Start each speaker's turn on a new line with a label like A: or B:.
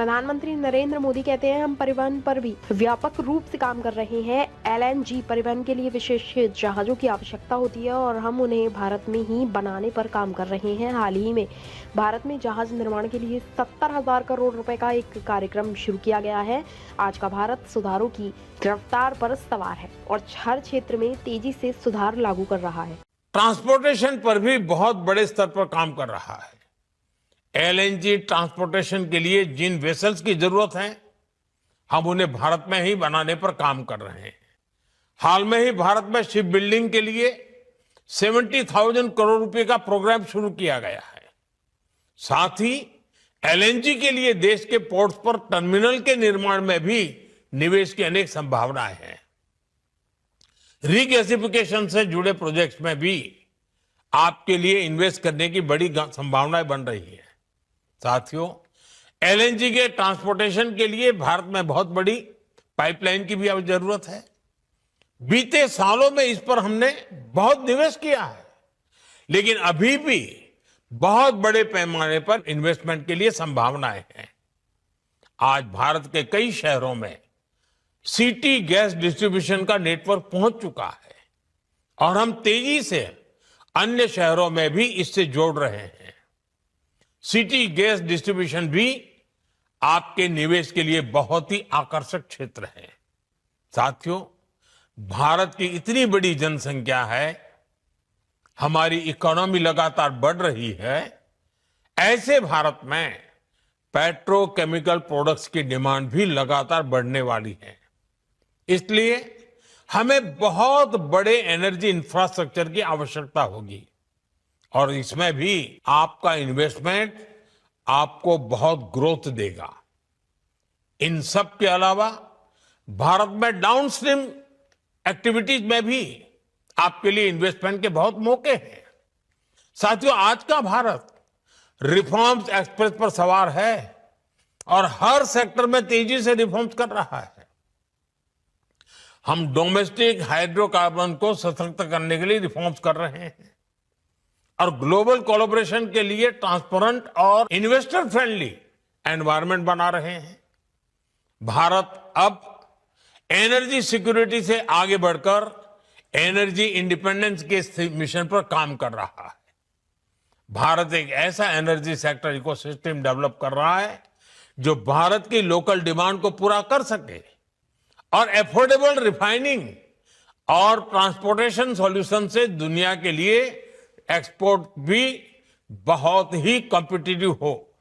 A: प्रधानमंत्री नरेंद्र मोदी कहते हैं हम परिवहन पर भी व्यापक रूप से काम कर रहे हैं। एलएनजी परिवहन के लिए विशेष जहाजों की आवश्यकता होती है और हम उन्हें भारत में ही बनाने पर काम कर रहे हैं। हाल ही में भारत में जहाज निर्माण के लिए 70,000 करोड़ रुपए का एक कार्यक्रम शुरू किया गया है। आज का भारत सुधारों की रफ्तार पर सवार है और हर क्षेत्र में तेजी से सुधार लागू कर रहा है।
B: ट्रांसपोर्टेशन पर भी बहुत बड़े स्तर पर काम कर रहा है। एलएनजी ट्रांसपोर्टेशन के लिए जिन वेसल्स की जरूरत है, हम उन्हें भारत में ही बनाने पर काम कर रहे हैं। हाल में ही भारत में शिप बिल्डिंग के लिए 70,000 करोड़ रुपए का प्रोग्राम शुरू किया गया है। साथ ही एलएनजी के लिए देश के पोर्ट्स पर टर्मिनल के निर्माण में भी निवेश की अनेक संभावनाएं हैं। रीगैसिफिकेशन से जुड़े प्रोजेक्ट्स में भी आपके लिए इन्वेस्ट करने की बड़ी संभावनाएं बन रही है। साथियों, एलएनजी के ट्रांसपोर्टेशन के लिए भारत में बहुत बड़ी पाइपलाइन की भी जरूरत है। बीते सालों में इस पर हमने बहुत निवेश किया है, लेकिन अभी भी बहुत बड़े पैमाने पर इन्वेस्टमेंट के लिए संभावनाएं हैं। आज भारत के कई शहरों में सिटी गैस डिस्ट्रीब्यूशन का नेटवर्क पहुंच चुका है और हम तेजी से अन्य शहरों में भी इससे जोड़ रहे हैं। सिटी गैस डिस्ट्रीब्यूशन भी आपके निवेश के लिए बहुत ही आकर्षक क्षेत्र है। साथियों, भारत की इतनी बड़ी जनसंख्या है, हमारी इकोनॉमी लगातार बढ़ रही है। ऐसे भारत में पेट्रोकेमिकल प्रोडक्ट्स की डिमांड भी लगातार बढ़ने वाली है। इसलिए हमें बहुत बड़े एनर्जी इंफ्रास्ट्रक्चर की आवश्यकता होगी और इसमें भी आपका इन्वेस्टमेंट आपको बहुत ग्रोथ देगा। इन सब के अलावा भारत में डाउनस्ट्रीम एक्टिविटीज में भी आपके लिए इन्वेस्टमेंट के बहुत मौके हैं। साथियों, आज का भारत रिफॉर्म्स एक्सप्रेस पर सवार है और हर सेक्टर में तेजी से रिफॉर्म्स कर रहा है। हम डोमेस्टिक हाइड्रोकार्बन को सशक्त करने के लिए रिफॉर्म्स कर रहे हैं और ग्लोबल कोलैबोरेशन के लिए ट्रांसपेरेंट और इन्वेस्टर फ्रेंडली एनवायरनमेंट बना रहे हैं। भारत अब एनर्जी सिक्योरिटी से आगे बढ़कर एनर्जी इंडिपेंडेंस के मिशन पर काम कर रहा है। भारत एक ऐसा एनर्जी सेक्टर इकोसिस्टम डेवलप कर रहा है जो भारत की लोकल डिमांड को पूरा कर सके और एफोर्डेबल रिफाइनिंग और ट्रांसपोर्टेशन सॉल्यूशन से दुनिया के लिए एक्सपोर्ट भी बहुत ही कॉम्पिटिटिव हो।